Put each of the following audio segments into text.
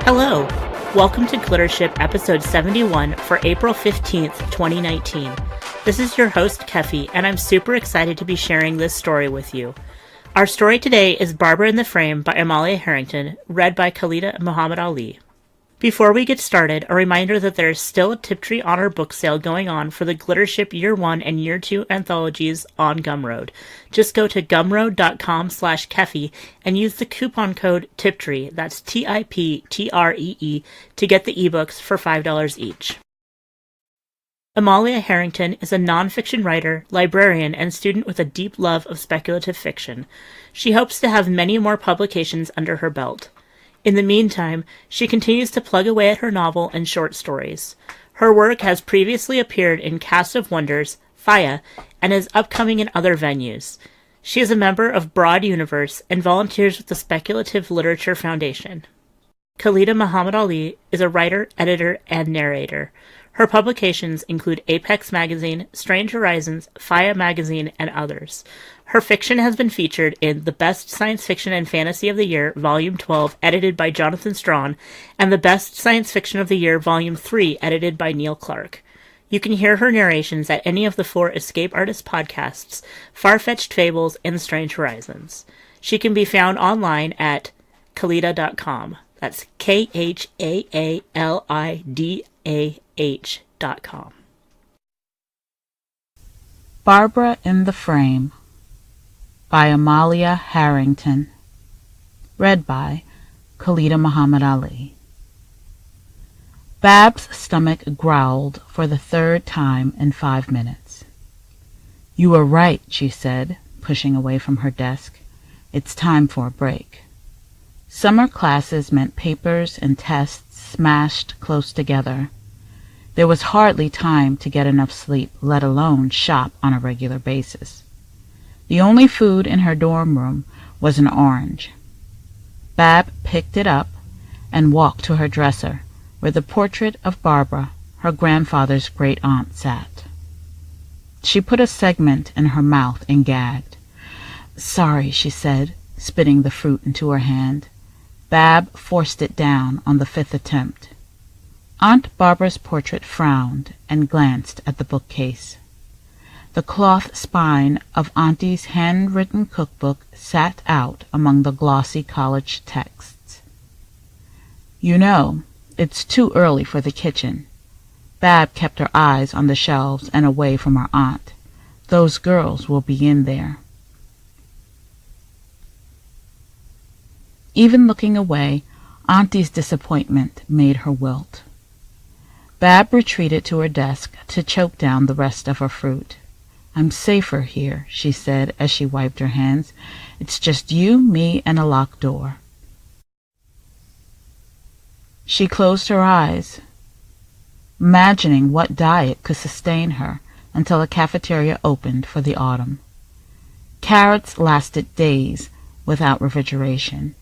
Hello! Welcome to GlitterShip episode 71 for April 15th, 2019. This is your host, Keffy, and I'm super excited to be sharing this story with you. Our story today is Barbara in the Frame by Emmalia Harrington, read by Khalida Muhammad Ali. Before we get started, a reminder that there is still a Tiptree Honor book sale going on for the GlitterShip Year 1 and Year 2 anthologies on Gumroad. Just go to gumroad.com/Keffy and use the coupon code Tiptree, that's TIPTREE, to get the ebooks for $5 each. Emmalia Harrington is a nonfiction writer, librarian, and student with a deep love of speculative fiction. She hopes to have many more publications under her belt. In the meantime, she continues to plug away at her novel and short stories. Her work has previously appeared in Cast of Wonders, FIYAH, and is upcoming in other venues. She is a member of Broad Universe and volunteers with the Speculative Literature Foundation. Khalida Muhammad Ali is a writer, editor, and narrator. Her publications include Apex Magazine, Strange Horizons, FIYAH Magazine, and others. Her fiction has been featured in The Best Science Fiction and Fantasy of the Year, Volume 12, edited by Jonathan Strawn, and The Best Science Fiction of the Year, Volume 3, edited by Neil Clark. You can hear her narrations at any of the 4 Escape Artists podcasts, Far-Fetched Fables, and Strange Horizons. She can be found online at khalida.com. That's KHAALIDAH.com. Barbara in the Frame by Emmalia Harrington, read by Khalida Muhammad Ali. Bab's stomach growled for the 3rd time in 5 minutes. "You were right," she said, pushing away from her desk. "It's time for a break." Summer classes meant papers and tests smashed close together. There was hardly time to get enough sleep, let alone shop on a regular basis. The only food in her dorm room was an orange. Bab picked it up and walked to her dresser, where the portrait of Barbara, her grandfather's great-aunt, sat. She put a segment in her mouth and gagged. "Sorry," she said, spitting the fruit into her hand. Bab forced it down on the 5th attempt. Aunt Barbara's portrait frowned and glanced at the bookcase. The cloth spine of Auntie's handwritten cookbook sat out among the glossy college texts. "You know, it's too early for the kitchen." Bab kept her eyes on the shelves and away from her aunt. "Those girls will be in there." Even looking away, Auntie's disappointment made her wilt. Bab retreated to her desk to choke down the rest of her fruit. "I'm safer here," she said as she wiped her hands. "It's just you, me, and a locked door." She closed her eyes, imagining what diet could sustain her until a cafeteria opened for the autumn. Carrots lasted days without refrigeration,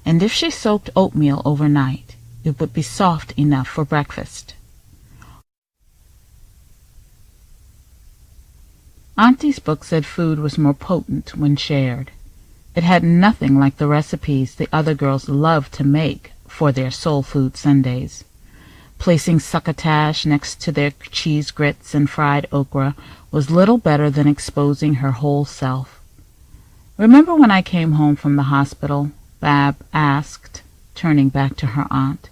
and if she soaked oatmeal overnight, it would be soft enough for breakfast. Auntie's book said food was more potent when shared. It had nothing like the recipes the other girls loved to make for their soul food Sundays. Placing succotash next to their cheese grits and fried okra was little better than exposing her whole self. "Remember when I came home from the hospital?" Bab asked, turning back to her aunt.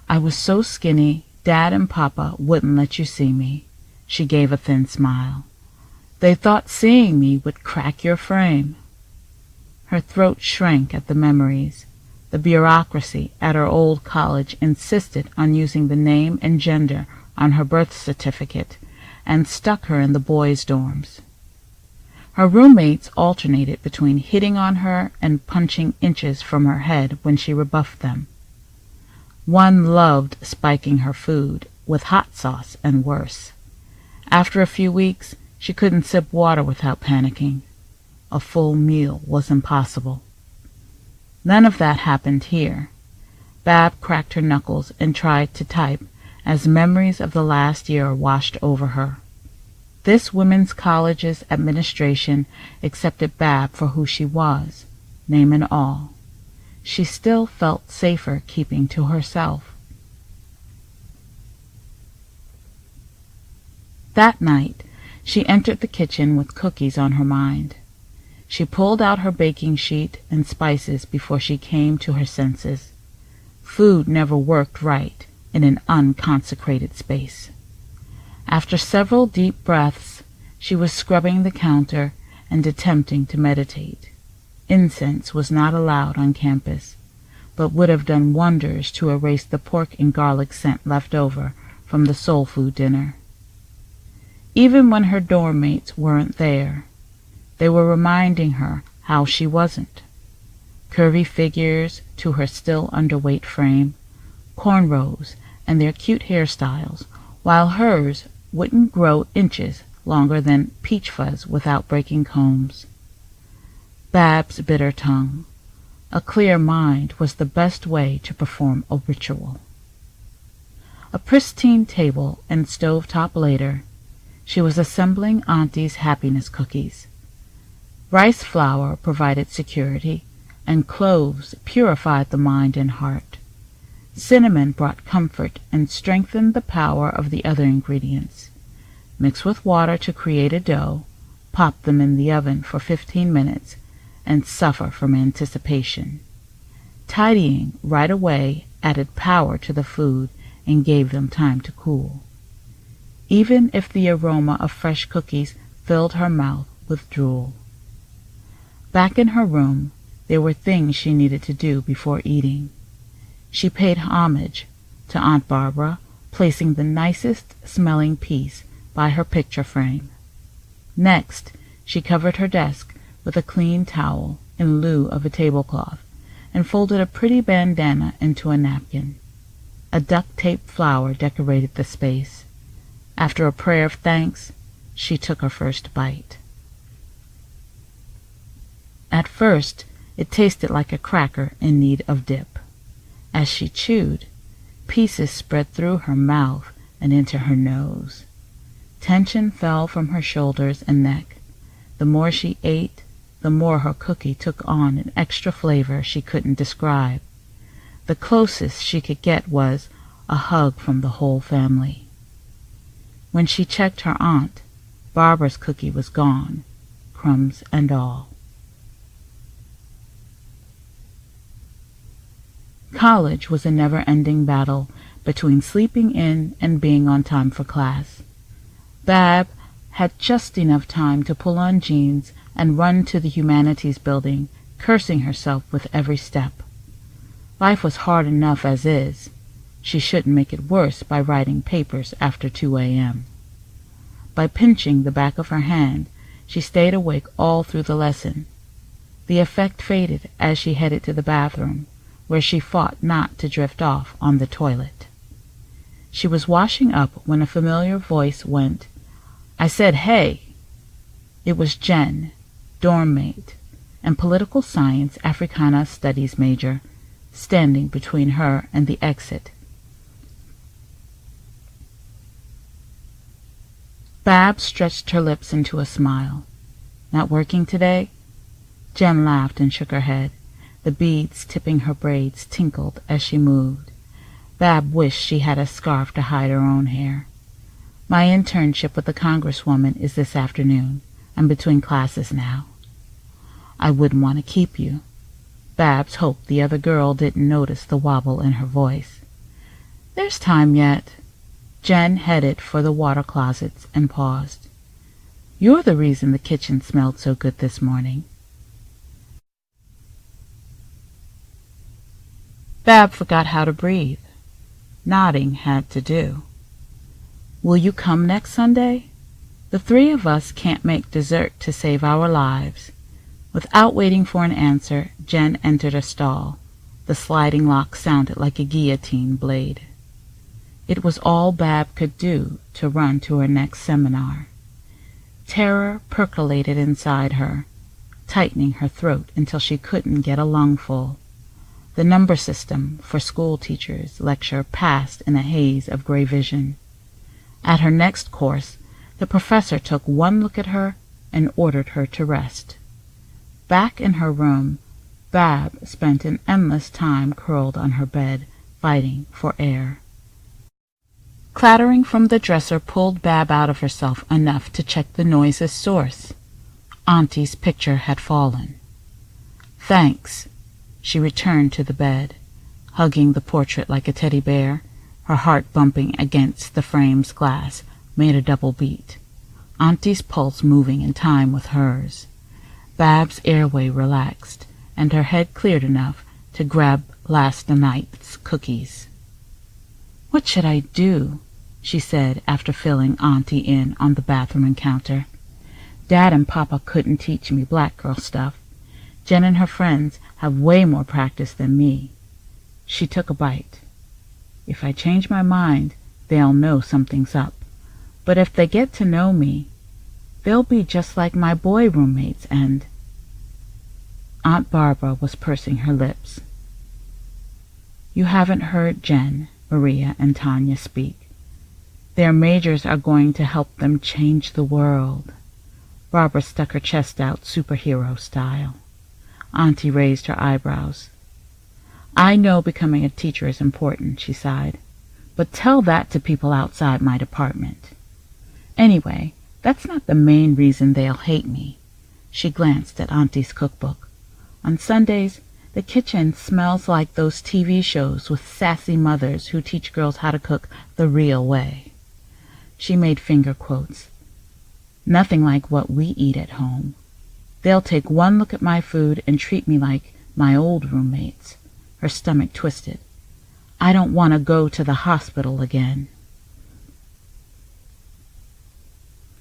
"I was so skinny, Dad and Papa wouldn't let you see me." She gave a thin smile. "They thought seeing me would crack your frame." Her throat shrank at the memories. The bureaucracy at her old college insisted on using the name and gender on her birth certificate and stuck her in the boys' dorms. Her roommates alternated between hitting on her and punching inches from her head when she rebuffed them. One loved spiking her food with hot sauce and worse. After a few weeks, she couldn't sip water without panicking. A full meal was impossible. None of that happened here. Bab cracked her knuckles and tried to type as memories of the last year washed over her. This women's college's administration accepted Bab for who she was, name and all. she still felt safer keeping to herself. That night, she entered the kitchen with cookies on her mind. She pulled out her baking sheet and spices before she came to her senses. Food never worked right in an unconsecrated space. After several deep breaths, she was scrubbing the counter and attempting to meditate. Incense was not allowed on campus, but would have done wonders to erase the pork and garlic scent left over from the soul food dinner. Even when her dorm mates weren't there, they were reminding her how she wasn't. Curvy figures to her still underweight frame, cornrows and their cute hairstyles, while hers wouldn't grow inches longer than peach fuzz without breaking combs. Bab's bitter tongue. A clear mind was the best way to perform a ritual. A pristine table and stovetop later, she was assembling Auntie's happiness cookies. Rice flour provided security, and cloves purified the mind and heart. Cinnamon brought comfort and strengthened the power of the other ingredients. Mix with water to create a dough, pop them in the oven for 15 minutes, and suffer from anticipation. Tidying right away added power to the food and gave them time to cool. Even if the aroma of fresh cookies filled her mouth with drool. Back in her room, there were things she needed to do before eating. She paid homage to Aunt Barbara, placing the nicest smelling piece by her picture frame. Next, she covered her desk with a clean towel in lieu of a tablecloth, and folded a pretty bandana into a napkin. A duct-tape flower decorated the space. After a prayer of thanks, she took her first bite. At first, it tasted like a cracker in need of dip. As she chewed, pieces spread through her mouth and into her nose. Tension fell from her shoulders and neck. The more she ate, the more her cookie took on an extra flavor she couldn't describe. The closest she could get was a hug from the whole family. When she checked her aunt, Barbara's cookie was gone, crumbs and all. College was a never-ending battle between sleeping in and being on time for class. Bab had just enough time to pull on jeans and run to the humanities building, cursing herself with every step. Life was hard enough as is. She shouldn't make it worse by writing papers after 2 a.m. By pinching the back of her hand, she stayed awake all through the lesson. The effect faded as she headed to the bathroom, where she fought not to drift off on the toilet. She was washing up when a familiar voice went, "I said, hey!" It was Jen, dorm mate, and political science Africana studies major, standing between her and the exit. Bab stretched her lips into a smile. "Not working today?" Jen laughed and shook her head. The beads tipping her braids tinkled as she moved. Bab wished she had a scarf to hide her own hair. "My internship with the Congresswoman is this afternoon. I'm between classes now." "I wouldn't want to keep you." Babs hoped the other girl didn't notice the wobble in her voice. "There's time yet." Jen headed for the water closets and paused. "You're the reason the kitchen smelled so good this morning." Bab forgot how to breathe. Nodding had to do. "Will you come next Sunday? The 3 of us can't make dessert to save our lives." Without waiting for an answer, Jen entered a stall. The sliding lock sounded like a guillotine blade. It was all Bab could do to run to her next seminar. Terror percolated inside her, tightening her throat until she couldn't get a lungful. The number system for school teachers lecture passed in a haze of gray vision. At her next course, the professor took one look at her and ordered her to rest. Back in her room, Bab spent an endless time curled on her bed, fighting for air. Clattering from the dresser pulled Bab out of herself enough to check the noise's source. Auntie's picture had fallen. "Thanks." She returned to the bed, hugging the portrait like a teddy bear. Her heart bumping against the frame's glass made a double beat, Auntie's pulse moving in time with hers. Bab's airway relaxed, and her head cleared enough to grab last night's cookies. "What should I do?" she said after filling Auntie in on the bathroom encounter. "Dad and Papa couldn't teach me black girl stuff. Jen and her friends have way more practice than me." She took a bite. "If I change my mind, they'll know something's up. But if they get to know me, they'll be just like my boy roommates and—" Aunt Barbara was pursing her lips. "You haven't heard Jen, Maria, and Tanya speak. Their majors are going to help them change the world." Barbara stuck her chest out superhero style. Auntie raised her eyebrows. "I know becoming a teacher is important," she sighed, "but tell that to people outside my department. Anyway, that's not the main reason they'll hate me." She glanced at Auntie's cookbook. "On Sundays, the kitchen smells like those TV shows with sassy mothers who teach girls how to cook the real way." She made finger quotes. "Nothing like what we eat at home. They'll take one look at my food and treat me like my old roommates." Her stomach twisted. "I don't want to go to the hospital again."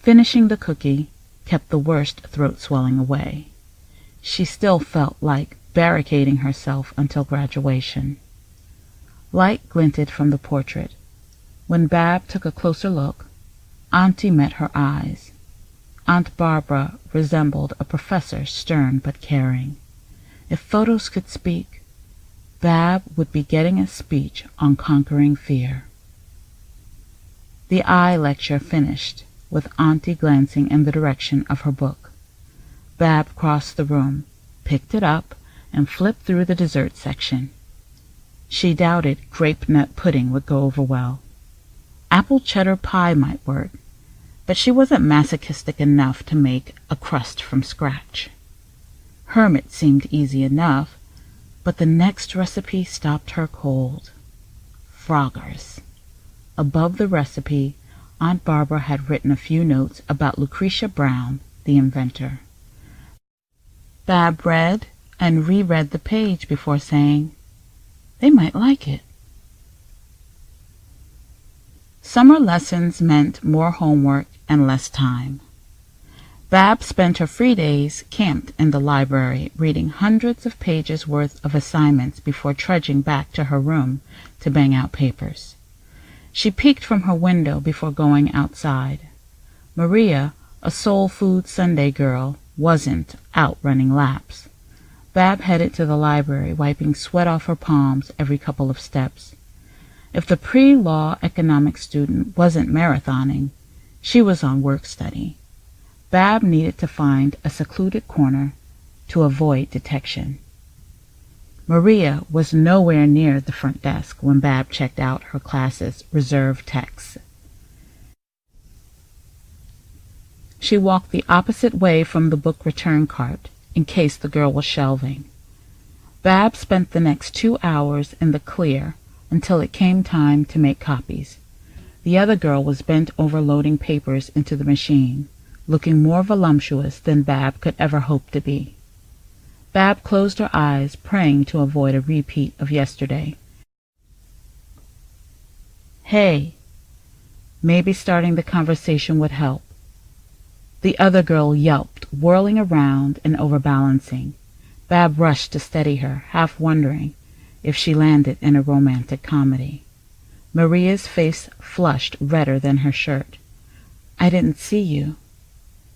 Finishing the cookie kept the worst throat swelling away. She still felt like barricading herself until graduation. Light glinted from the portrait. When Bab took a closer look, Auntie met her eyes. Aunt Barbara resembled a professor, stern but caring. If photos could speak, Bab would be getting a speech on conquering fear. The eye lecture finished, with Auntie glancing in the direction of her book. Bab crossed the room, picked it up, and flipped through the dessert section. She doubted grape nut pudding would go over well. Apple cheddar pie might work, but she wasn't masochistic enough to make a crust from scratch. Hermit seemed easy enough, but the next recipe stopped her cold. Froggers. Above the recipe, Aunt Barbara had written a few notes about Lucretia Brown, the inventor. Bab read and reread the page before saying, "They might like it." Summer lessons meant more homework and less time. Bab spent her free days camped in the library, reading hundreds of pages worth of assignments before trudging back to her room to bang out papers. She peeked from her window before going outside. Maria, a soul food Sunday girl, wasn't out running laps. Bab headed to the library, wiping sweat off her palms every couple of steps. If the pre-law economics student wasn't marathoning, she was on work study. Bab needed to find a secluded corner to avoid detection. Maria was nowhere near the front desk when Bab checked out her class's reserved texts. She walked the opposite way from the book return cart in case the girl was shelving. Bab spent the next 2 hours in the clear until it came time to make copies. The other girl was bent over loading papers into the machine, looking more voluptuous than Bab could ever hope to be. Bab closed her eyes, praying to avoid a repeat of yesterday. "Hey." Maybe starting the conversation would help. The other girl yelped, whirling around and overbalancing. Bab rushed to steady her, half wondering if she landed in a romantic comedy. Maria's face flushed redder than her shirt. "I didn't see you."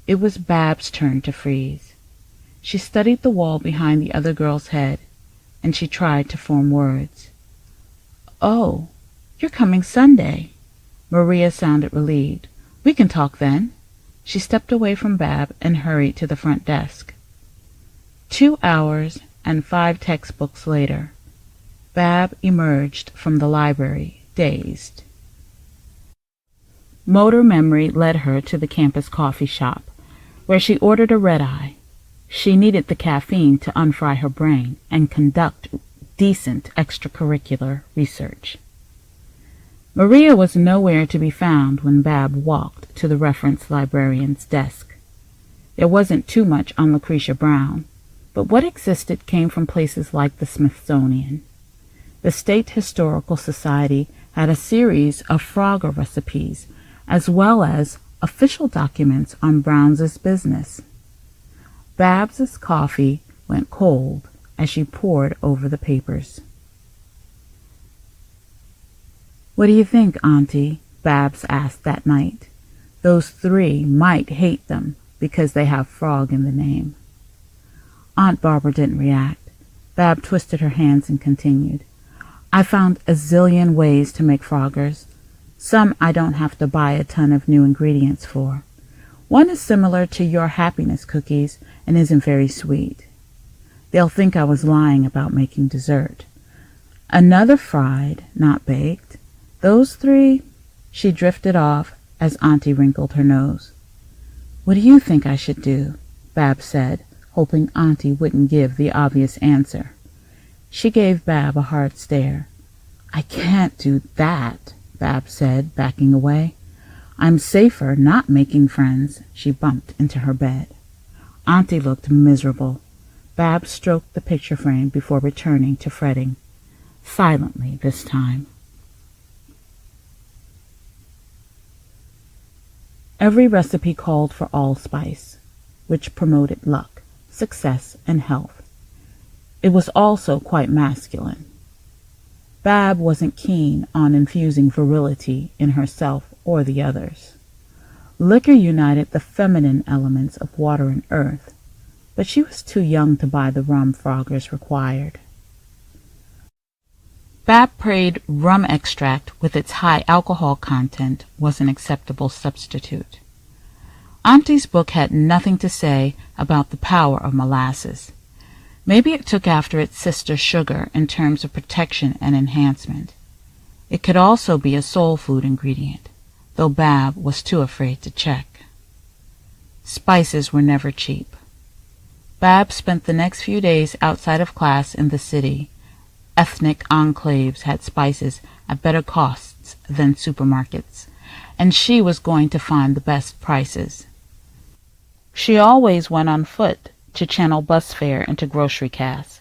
It was Bab's turn to freeze. She studied the wall behind the other girl's head, and she tried to form words. "Oh, you're coming Sunday." Maria sounded relieved. "We can talk then." She stepped away from Bab and hurried to the front desk. 2 hours and 5 textbooks later, Bab emerged from the library, dazed. Motor memory led her to the campus coffee shop, where she ordered a red-eye. She needed the caffeine to unfry her brain and conduct decent extracurricular research. Maria was nowhere to be found when Bab walked to the reference librarian's desk. There wasn't too much on Lucretia Brown, but what existed came from places like the Smithsonian. The State Historical Society had a series of Frogger recipes, as well as official documents on Brown's business. Babs's coffee went cold as she pored over the papers. "What do you think, Auntie?" Babs asked that night. "Those 3 might hate them because they have frog in the name." Aunt Barbara didn't react. Bab twisted her hands and continued. "I found a zillion ways to make Froggers. Some I don't have to buy a ton of new ingredients for. One is similar to your happiness cookies and isn't very sweet. They'll think I was lying about making dessert. Another fried, not baked. Those 3, she drifted off as Auntie wrinkled her nose. "What do you think I should do?" Bab said, hoping Auntie wouldn't give the obvious answer. She gave Bab a hard stare. "I can't do that," Bab said, backing away. "I'm safer not making friends." She bumped into her bed. Auntie looked miserable. Bab stroked the picture frame before returning to fretting. Silently this time. Every recipe called for allspice, which promoted luck, success, and health. It was also quite masculine. Bab wasn't keen on infusing virility in herself or the others. Liquor united the feminine elements of water and earth, but she was too young to buy the rum Froggers required. Bab prayed rum extract with its high alcohol content was an acceptable substitute. Auntie's book had nothing to say about the power of molasses. Maybe it took after its sister sugar in terms of protection and enhancement. It could also be a soul food ingredient, though Bab was too afraid to check. Spices were never cheap. Bab spent the next few days outside of class in the city. Ethnic enclaves had spices at better costs than supermarkets, and she was going to find the best prices. She always went on foot to channel bus fare into grocery cash.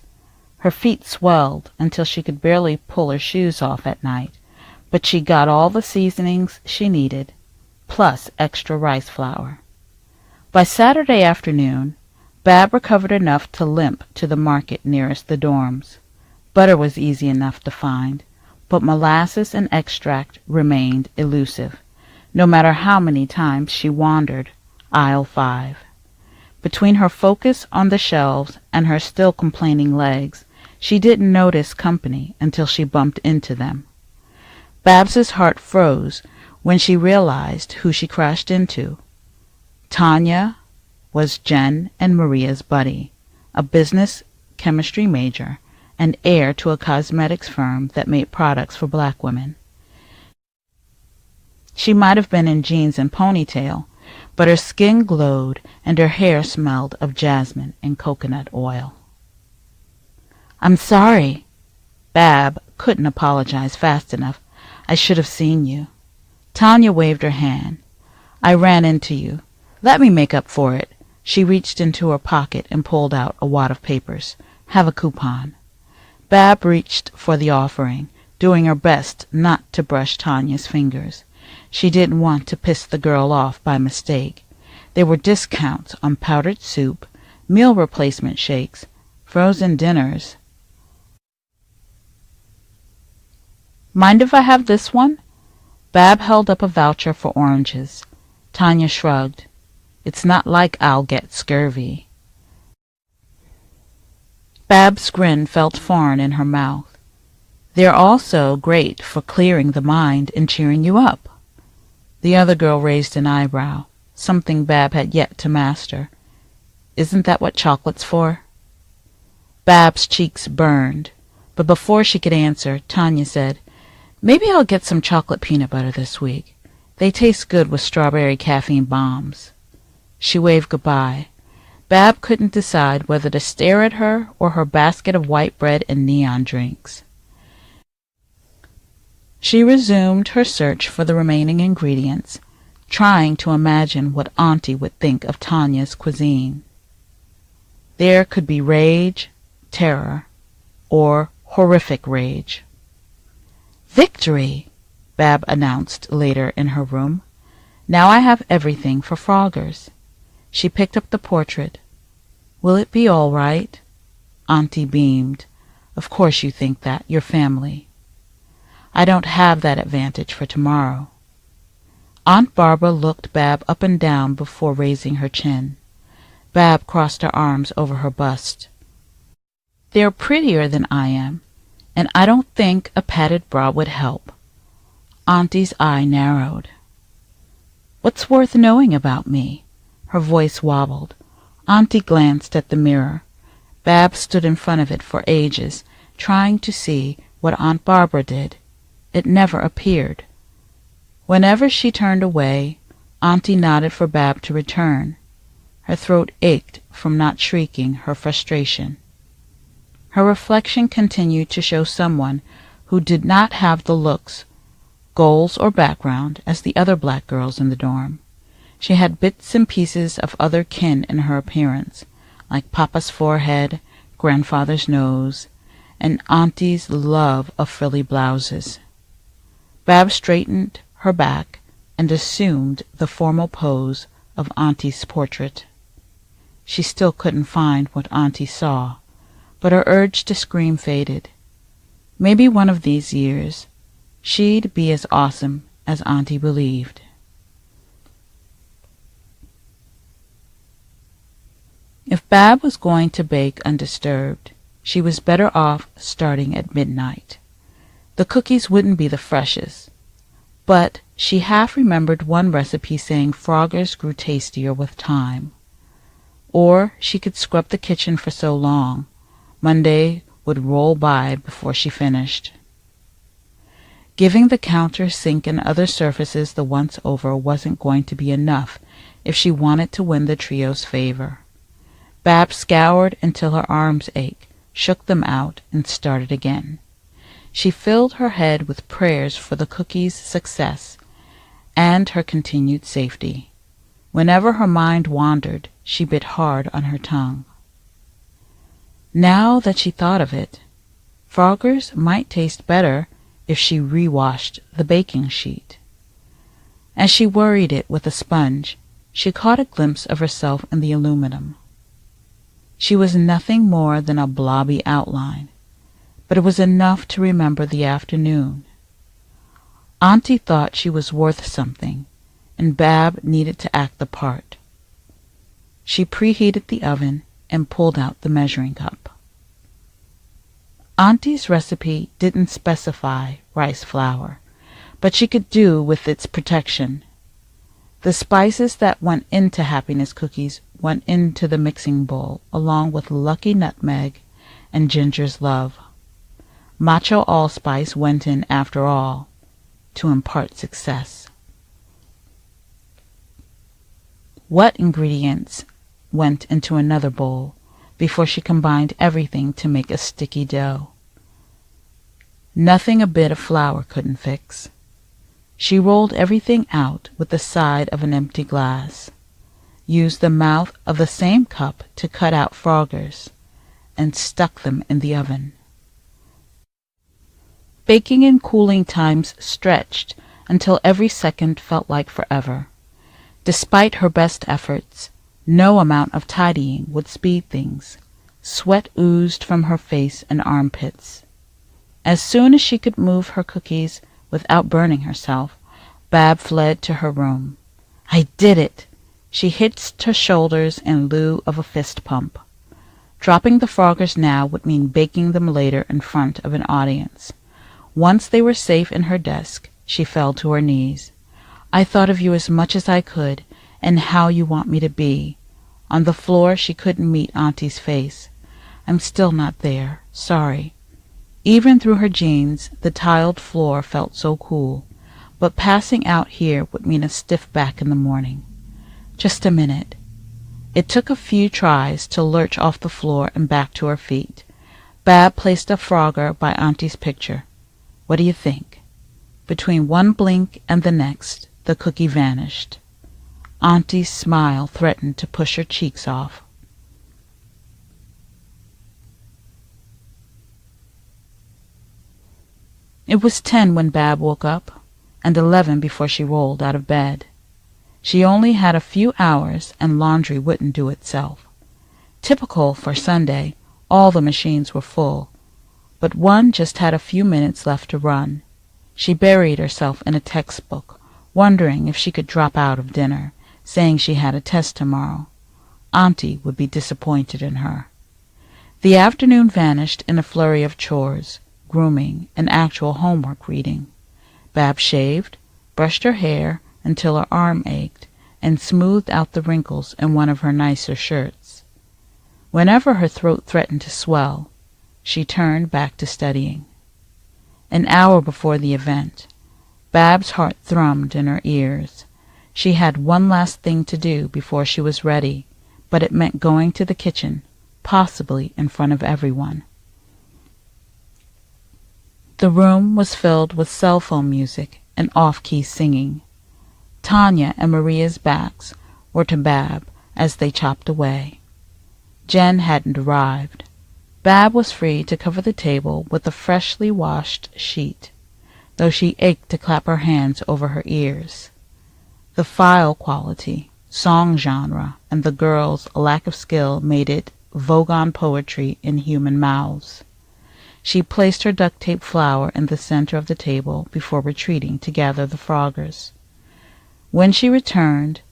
Her feet swelled until she could barely pull her shoes off at night, but she got all the seasonings she needed, plus extra rice flour. By Saturday afternoon, Bab recovered enough to limp to the market nearest the dorms. Butter was easy enough to find, but molasses and extract remained elusive, no matter how many times she wandered aisle 5. Between her focus on the shelves and her still complaining legs, she didn't notice company until she bumped into them. Babs's heart froze when she realized who she crashed into. Tanya was Jen and Maria's buddy, a business chemistry major, and heir to a cosmetics firm that made products for black women. She might have been in jeans and ponytail, but her skin glowed and her hair smelled of jasmine and coconut oil. "I'm sorry." Bab couldn't apologize fast enough. "I should have seen you." Tanya waved her hand. "I ran into you. Let me make up for it." She reached into her pocket and pulled out a wad of papers. "Have a coupon." Bab reached for the offering, doing her best not to brush Tanya's fingers. She didn't want to piss the girl off by mistake. There were discounts on powdered soup, meal replacement shakes, frozen dinners. "Mind if I have this one?" Bab held up a voucher for oranges. Tanya shrugged. "It's not like I'll get scurvy." Bab's grin felt foreign in her mouth. "They're also great for clearing the mind and cheering you up." The other girl raised an eyebrow, something Bab had yet to master. "Isn't that what chocolate's for?" Bab's cheeks burned, but before she could answer, Tanya said, "Maybe I'll get some chocolate peanut butter this week. They taste good with strawberry caffeine bombs." She waved goodbye. Bab couldn't decide whether to stare at her or her basket of white bread and neon drinks. She resumed her search for the remaining ingredients, trying to imagine what Auntie would think of Tanya's cuisine. There could be rage, terror, or horrific rage. "Victory!" Bab announced later in her room. "Now I have everything for Froggers." She picked up the portrait. "Will it be all right?" Auntie beamed. "Of course you think that. Your family." "I don't have that advantage for tomorrow." Aunt Barbara looked Bab up and down before raising her chin. Bab crossed her arms over her bust. "They're prettier than I am, and I don't think a padded bra would help." Auntie's eye narrowed. "What's worth knowing about me?" Her voice wobbled. Auntie glanced at the mirror. Bab stood in front of it for ages, trying to see what Aunt Barbara did. It never appeared. Whenever she turned away, Auntie nodded for Bab to return. Her throat ached from not shrieking her frustration. Her reflection continued to show someone who did not have the looks, goals, or background as the other black girls in the dorm. She had bits and pieces of other kin in her appearance, like Papa's forehead, Grandfather's nose, and Auntie's love of frilly blouses. Bab straightened her back and assumed the formal pose of Auntie's portrait. She still couldn't find what Auntie saw, but her urge to scream faded. Maybe one of these years she'd be as awesome as Auntie believed. If Bab was going to bake undisturbed, she was better off starting at midnight. The cookies wouldn't be the freshest, but she half remembered one recipe saying Froggers grew tastier with time. Or she could scrub the kitchen for so long, Monday would roll by before she finished. Giving the counter, sink, and other surfaces the once-over wasn't going to be enough if she wanted to win the trio's favor. Bab scoured until her arms ached, shook them out, and started again. She filled her head with prayers for the cookies' success and her continued safety. Whenever her mind wandered, she bit hard on her tongue. Now that she thought of it, Froggers might taste better if she re-washed the baking sheet. As she worried it with a sponge, she caught a glimpse of herself in the aluminum. She was nothing more than a blobby outline, but it was enough to remember the afternoon. Auntie thought she was worth something, and Bab needed to act the part. She preheated the oven and pulled out the measuring cup. Auntie's recipe didn't specify rice flour, but she could do with its protection. The spices that went into happiness cookies went into the mixing bowl, along with lucky nutmeg and Ginger's love. Macho allspice went in after all, to impart success. What ingredients went into another bowl before she combined everything to make a sticky dough? Nothing a bit of flour couldn't fix. She rolled everything out with the side of an empty glass, used the mouth of the same cup to cut out Froggers, and stuck them in the oven. Baking and cooling times stretched until every second felt like forever. Despite her best efforts, no amount of tidying would speed things. Sweat oozed from her face and armpits. As soon as she could move her cookies without burning herself, Bab fled to her room. "I did it!" She hitched her shoulders in lieu of a fist pump. Dropping the Froggers now would mean baking them later in front of an audience. Once they were safe in her desk, she fell to her knees. "I thought of you as much as I could, and how you want me to be." On the floor she couldn't meet Auntie's face. I'm still not there. Sorry." Even through her jeans, the tiled floor felt so cool, but passing out here would mean a stiff back in the morning. "Just a minute." It took a few tries to lurch off the floor and back to her feet. Bab placed a Frogger by Auntie's picture. "What do you think?" Between one blink and the next, the cookie vanished. Auntie's smile threatened to push her cheeks off. It was 10 when Bab woke up, and 11 before she rolled out of bed. She only had a few hours, and laundry wouldn't do itself. Typical for Sunday, all the machines were full, but one just had a few minutes left to run. She buried herself in a textbook, wondering if she could drop out of dinner, saying she had a test tomorrow. Auntie would be disappointed in her. The afternoon vanished in a flurry of chores, grooming, and actual homework reading. Bab shaved, brushed her hair until her arm ached, and smoothed out the wrinkles in one of her nicer shirts. Whenever her throat threatened to swell, she turned back to studying. An hour before the event, Bab's heart thrummed in her ears. She had one last thing to do before she was ready, but it meant going to the kitchen, possibly in front of everyone. The room was filled with cell phone music and off-key singing. Tanya and Maria's backs were to Bab as they chopped away. Jen hadn't arrived. Bab was free to cover the table with a freshly washed sheet, though she ached to clap her hands over her ears. The file quality, song genre, and the girls' lack of skill made it Vogon poetry in human mouths. She placed her duct-tape flower in the center of the table before retreating to gather the Froggers. When she returned,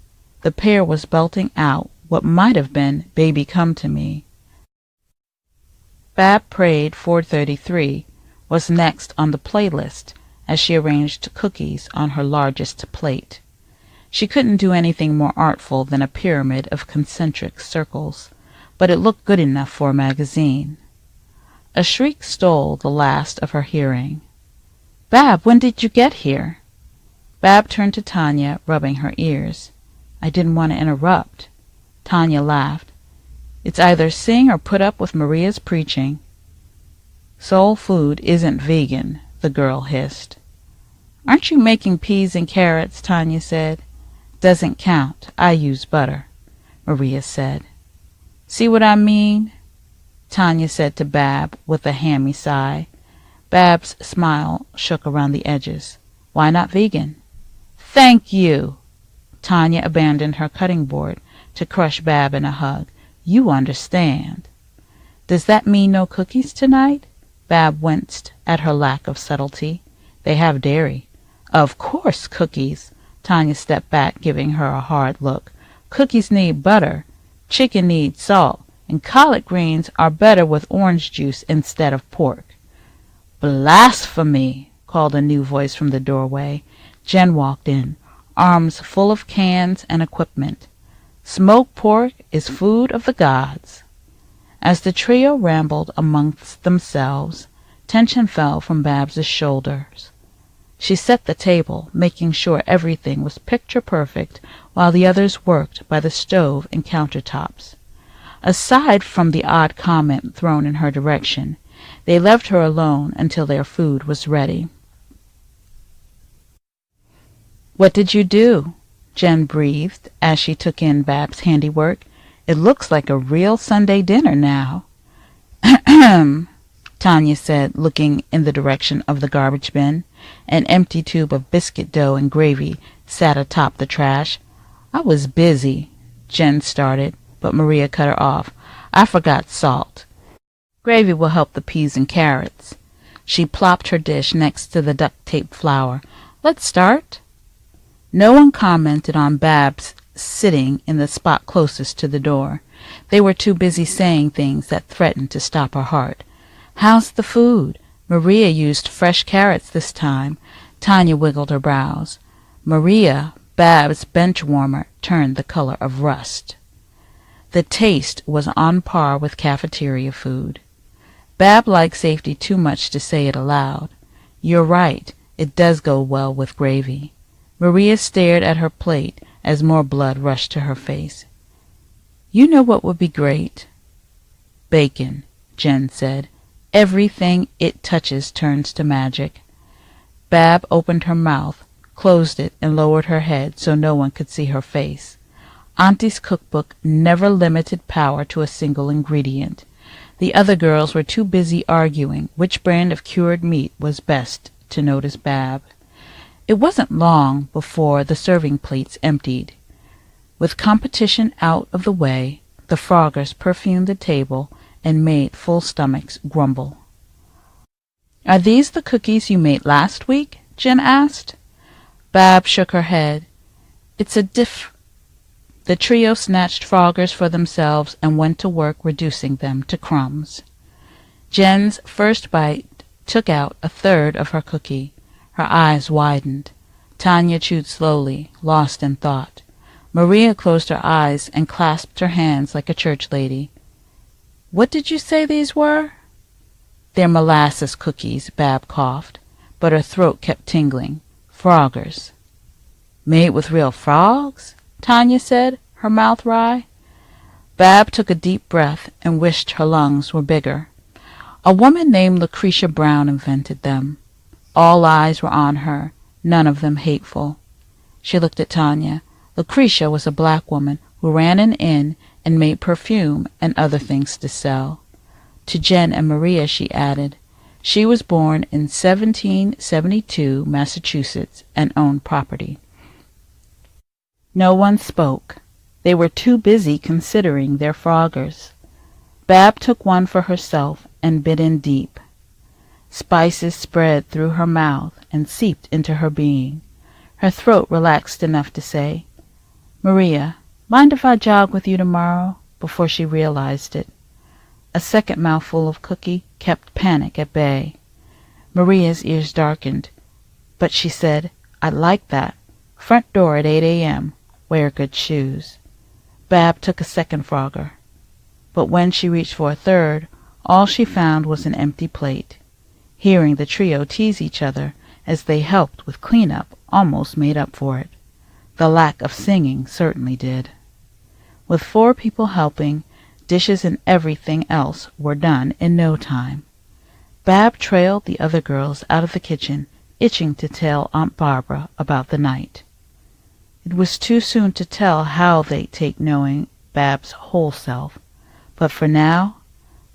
the pair was belting out what might have been Baby Come to Me. Bab prayed 433 was next on the playlist as she arranged cookies on her largest plate. She couldn't do anything more artful than a pyramid of concentric circles, but it looked good enough for a magazine. A shriek stole the last of her hearing. "Bab, when did you get here?" Bab turned to Tanya, rubbing her ears. "I didn't want to interrupt." Tanya laughed. "It's either sing or put up with Maria's preaching." "Soul food isn't vegan," the girl hissed. "Aren't you making peas and carrots?" Tanya said. "Doesn't count. I use butter," Maria said. "See what I mean?" Tanya said to Bab with a hammy sigh. Bab's smile shook around the edges. "Why not vegan?" "Thank you!" Tanya abandoned her cutting board to crush Bab in a hug. "You understand." "Does that mean no cookies tonight?" Bab winced at her lack of subtlety. "They have dairy." "Of course cookies." Tanya stepped back, giving her a hard look. "Cookies need butter, chicken needs salt, and collard greens are better with orange juice instead of pork." "Blasphemy!" called a new voice from the doorway. Jen walked in, arms full of cans and equipment. "Smoked pork is food of the gods." As the trio rambled amongst themselves, tension fell from Babs's shoulders. She set the table, making sure everything was picture perfect, while the others worked by the stove and countertops. Aside from the odd comment thrown in her direction, they left her alone until their food was ready. "What did you do?" Jen breathed as she took in Bab's handiwork. "It looks like a real Sunday dinner now." "Ahem," Tanya said, looking in the direction of the garbage bin. An empty tube of biscuit dough and gravy sat atop the trash. "I was busy," Jen started, but Maria cut her off. "I forgot salt. Gravy will help the peas and carrots." She plopped her dish next to the duct-tape flour. "Let's start." No one commented on Babs sitting in the spot closest to the door. They were too busy saying things that threatened to stop her heart. "How's the food?" Maria used fresh carrots this time. Tanya wiggled her brows. Maria, Bab's bench warmer, turned the color of rust. The taste was on par with cafeteria food. Bab liked safety too much to say it aloud. "You're right, it does go well with gravy." Maria stared at her plate as more blood rushed to her face. "You know what would be great?" "Bacon," Jen said. "Everything it touches turns to magic." Bab opened her mouth, closed it, and lowered her head so no one could see her face. Auntie's cookbook never limited power to a single ingredient. The other girls were too busy arguing which brand of cured meat was best to notice Bab. It wasn't long before the serving plates emptied. With competition out of the way, the Froggers perfumed the table and made full stomachs grumble. "Are these the cookies you made last week?" Jen asked. Bab shook her head. "It's a The trio snatched Froggers for themselves and went to work reducing them to crumbs. Jen's first bite took out a third of her cookie. Her eyes widened. Tanya chewed slowly, lost in thought. Maria closed her eyes and clasped her hands like a church lady. "What did you say these were?" "They're molasses cookies," Bab coughed, but her throat kept tingling. "Froggers." "Made with real frogs?" Tanya said, her mouth wry. Bab took a deep breath and wished her lungs were bigger. A woman named Lucretia Brown invented them. All eyes were on her, none of them hateful. She looked at Tanya. Lucretia was a black woman who ran an inn and made perfume and other things to sell. To Jen and Maria she added, she was born in 1772, Massachusetts, and owned property. No one spoke. They were too busy considering their Froggers. Bab took one for herself and bit in deep. Spices spread through her mouth and seeped into her being. Her throat relaxed enough to say, "Maria, mind if I jog with you tomorrow?" before she realized it. A second mouthful of cookie kept panic at bay. Maria's ears darkened, but she said, "I'd like that. Front door at 8 a.m. Wear good shoes." Bab took a second Frogger, but when she reached for a third, all she found was an empty plate. Hearing the trio tease each other as they helped with cleanup almost made up for it. The lack of singing certainly did. With 4 people helping, dishes and everything else were done in no time. Bab trailed the other girls out of the kitchen, itching to tell Aunt Barbara about the night. It was too soon to tell how they'd take knowing Bab's whole self, but for now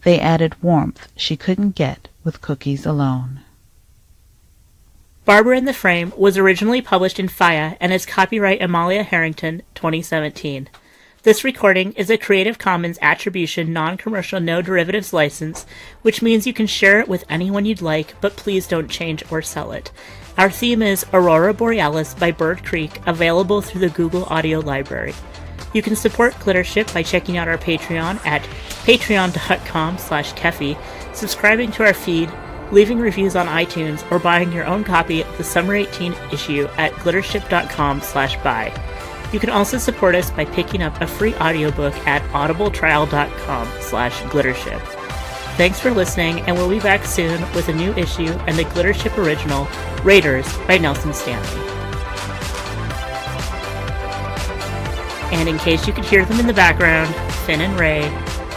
they added warmth she couldn't get with cookies alone. Barbara in the Frame was originally published in FIYAH and is copyright Emmalia Harrington, 2017. This recording is a Creative Commons Attribution Non-Commercial No Derivatives license, which means you can share it with anyone you'd like, but please don't change or sell it. Our theme is Aurora Borealis by Bird Creek, available through the Google Audio Library. You can support GlitterShip by checking out our Patreon at patreon.com/Keffy, subscribing to our feed, leaving reviews on iTunes, or buying your own copy of the Summer 18 issue at glittership.com/buy. You can also support us by picking up a free audiobook at audibletrial.com/glittership. Thanks for listening, and we'll be back soon with a new issue and the GlitterShip original, Raiders by Nelson Stanley. And in case you could hear them in the background, Finn and Ray,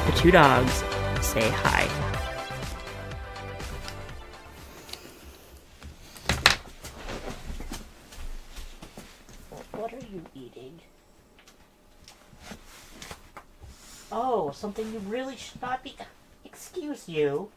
the 2 dogs, say hi. What are you eating? Oh, something you really should not be... Excuse you.